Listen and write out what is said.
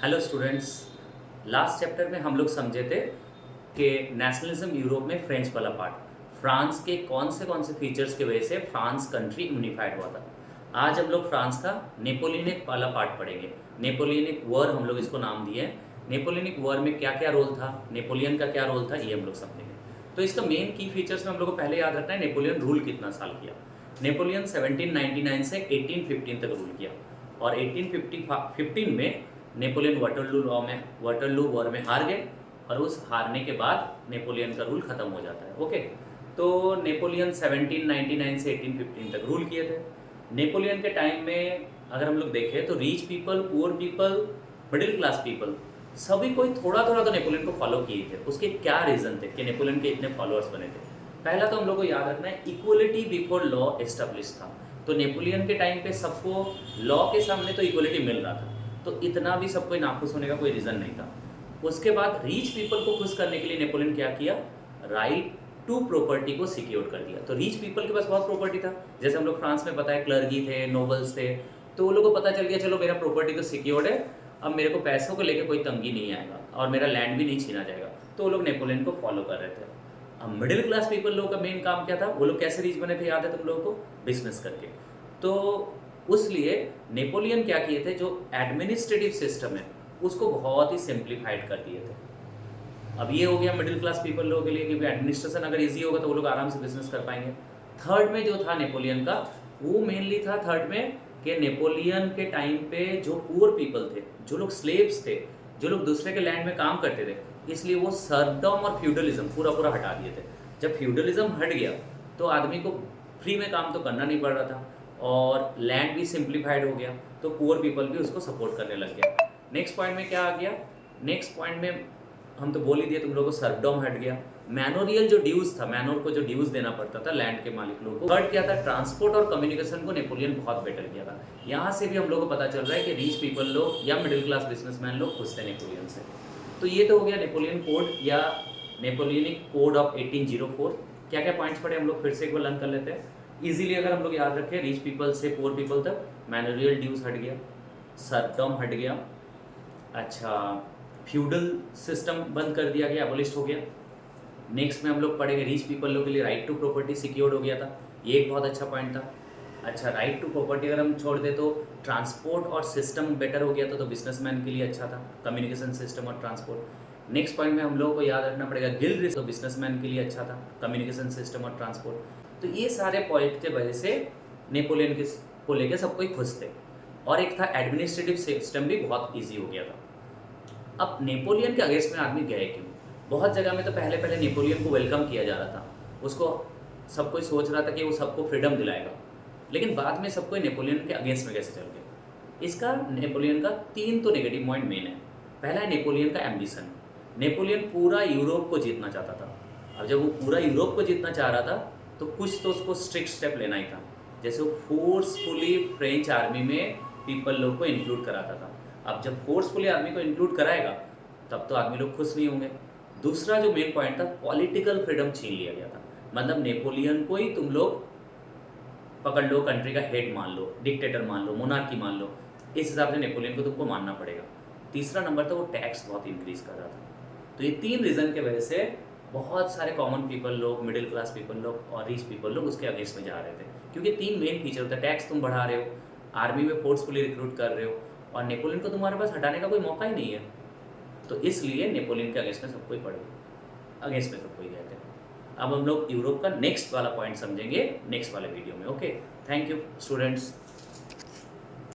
Hello students. Last chapter में हम लोग समझे थे कि नेशनलिज्म यूरोप में फ्रेंच वाला पार्ट, फ्रांस के कौन से फीचर्स की वजह से फ्रांस कंट्री यूनिफाइड हुआ था। आज हम लोग फ्रांस का नेपोलियनिक वाला पार्ट पढ़ेंगे। नेपोलियनिक वॉर हम लोग इसको नाम दिए हैं। नेपोलियनिक वॉर में क्या क्या रोल था, नेपोलियन का क्या रोल था, ये हम लोग समझेंगे। तो इसका मेन की फीचर्स में हम लोग को पहले याद रखना है नेपोलियन रूल कितना साल किया। नेपोलियन 1799 से 1815 तक रूल किया और 1815 में नेपोलियन वाटरलू वॉर में हार गए और उस हारने के बाद नेपोलियन का रूल ख़त्म हो जाता है। ओके, तो नेपोलियन 1799 से 1815 तक रूल किए थे। नेपोलियन के टाइम में अगर हम लोग देखें तो rich people, poor people, middle class people सभी कोई थोड़ा थोड़ा तो नेपोलियन को फॉलो किए थे। उसके क्या रीज़न थे कि नेपोलियन के इतने फॉलोअर्स बने थे? पहला तो हम लोग को याद रखना है इक्वलिटी बिफोर लॉ एस्टेब्लिश था। तो नेपोलियन के टाइम पे सबको लॉ के सामने तो इक्वलिटी मिल रहा था, तो इतना भी सबको नाखुश होने का कोई रीज़न नहीं था। उसके बाद रीच पीपल को खुश करने के लिए नेपोलियन क्या किया, राइट टू प्रॉपर्टी को सिक्योर कर दिया। तो रीच पीपल के पास बहुत प्रॉपर्टी था, जैसे हम लोग फ्रांस में पता है क्लर्गी थे, नोबल्स थे, तो वो लोगों को पता चल गया चलो मेरा प्रॉपर्टी तो सिक्योर्ड है, अब मेरे को पैसों को लेकर कोई तंगी नहीं आएगा और मेरा लैंड भी नहीं छीना जाएगा। तो वो लोग नेपोलियन को फॉलो कर रहे थे। अब मिडिल क्लास पीपल लोगों का मेन काम क्या था, वो लोग कैसे रीच बने थे याद है तुम लोगों को, बिजनेस करके। तो उसलिए नेपोलियन क्या किए थे, जो एडमिनिस्ट्रेटिव सिस्टम है उसको बहुत ही सिंप्लीफाइड कर दिए थे। अब ये हो गया मिडिल क्लास पीपल लोगों के लिए कि एडमिनिस्ट्रेशन अगर इजी होगा तो वो लोग आराम से बिजनेस कर पाएंगे। थर्ड में जो था नेपोलियन का, वो मेनली था थर्ड में कि नेपोलियन के टाइम पे जो पुअर पीपल थे, जो लोग स्लेव्स थे, जो लोग दूसरे के लैंड में काम करते थे, इसलिए वो सर्वडम और फ्यूडलिज्म पूरा हटा दिए थे। जब फ्यूडलिज्म हट गया तो आदमी को फ्री में काम तो करना नहीं पड़ रहा था और लैंड भी सिंप्लीफाइड हो गया, तो पुअर पीपल भी उसको सपोर्ट करने लग गया। नेक्स्ट पॉइंट में क्या आ गया, नेक्स्ट पॉइंट में हम तो बोल ही दिए तुम लोगों को, सर्वडम हट गया। मैनोरियल जो ड्यूज था, मैनोर को जो ड्यूज देना पड़ता था लैंड के मालिक लोगों को। थर्ड क्या था, ट्रांसपोर्ट और कम्युनिकेशन को नेपोलियन बहुत बेटर किया था। यहाँ से भी हम लोग को पता चल रहा है कि रिच पीपल लोग या मिडिल क्लास बिजनेसमैन लोग खुश थे नेपोलियन से। तो ये तो हो गया नेपोलियन कोड या नेपोलियनिक कोड ऑफ 1804। क्या क्या पॉइंट्स पढ़े हम लोग फिर से एक बार लर्न कर लेते हैं इजीली। अगर हम लोग याद रखें, रिच पीपल से पुअर पीपल तक मैनोरियल ड्यूज हट गया, सर्वडम हट गया, अच्छा फ्यूडल सिस्टम बंद कर दिया गया, एबोलिश हो गया। नेक्स्ट में हम लोग पढ़ेंगे रिच पीपल लोग के लिए राइट टू प्रॉपर्टी सिक्योर्ड हो गया था, ये एक बहुत अच्छा पॉइंट था। अच्छा, राइट टू प्रॉपर्टी अगर हम छोड़ दे तो ट्रांसपोर्ट और सिस्टम बेटर हो गया था, तो बिजनेसमैन के लिए अच्छा था, कम्युनिकेशन सिस्टम और ट्रांसपोर्ट। नेक्स्ट पॉइंट में हम लोगों को याद रखना पड़ेगा गिल्ड रिस्क, तो बिजनेसमैन के लिए अच्छा था, कम्युनिकेशन सिस्टम और ट्रांसपोर्ट। तो ये सारे पॉइंट के वजह से नेपोलियन के को लेकर सब कोई खुश थे। और एक था एडमिनिस्ट्रेटिव सिस्टम भी बहुत ईजी हो गया था। अब नेपोलियन के अगेंस्ट में आदमी गए क्यों? बहुत जगह में तो पहले पहले नेपोलियन को वेलकम किया जा रहा था, उसको सब कोई सोच रहा था कि वो सबको फ्रीडम दिलाएगा, लेकिन बाद में सब कोई नेपोलियन के अगेंस्ट में कैसे चल गए? इसका नेपोलियन का 3 तो नेगेटिव पॉइंट मेन है। पहला है नेपोलियन का एम्बिशन। नेपोलियन पूरा यूरोप को जीतना चाहता था। अब जब वो पूरा यूरोप को जीतना चाह रहा था तो कुछ तो उसको स्ट्रिक्ट स्टेप लेना ही था, जैसे वो फोर्सफुली फ्रेंच आर्मी में पीपल लोग को इंक्लूड कराता था। अब जब फोर्सफुली आर्मी को इंक्लूड कराएगा तब तो आदमी लोग खुश नहीं होंगे। दूसरा जो मेन पॉइंट था, पॉलिटिकल फ्रीडम छीन लिया गया था। मतलब नेपोलियन को ही तुम लोग पकड़ लो, कंट्री का हेड मान लो, डिक्टेटर मान लो, मोनार्की मान लो, इस हिसाब से नेपोलियन को तुमको मानना पड़ेगा। तीसरा नंबर था, वो टैक्स बहुत इंक्रीज कर रहा था। तो ये 3 रीज़न के वजह से बहुत सारे कॉमन पीपल लोग, मिडिल क्लास पीपल लोग और रिच पीपल लोग उसके अगेंस्ट में जा रहे थे, क्योंकि 3 मेन फीचर होता है। टैक्स तुम बढ़ा रहे हो, आर्मी में फोर्सफुली रिक्रूट कर रहे हो, और नेपोलियन को तुम्हारे पास हटाने का कोई मौका ही नहीं है। तो इसलिए नेपोलियन के अगेंस्ट में सब कोई पड़े, अगेंस्ट में सब कोई गए थे। अब हम लोग यूरोप का नेक्स्ट वाला पॉइंट समझेंगे नेक्स्ट वाले वीडियो में। Okay, thank you students.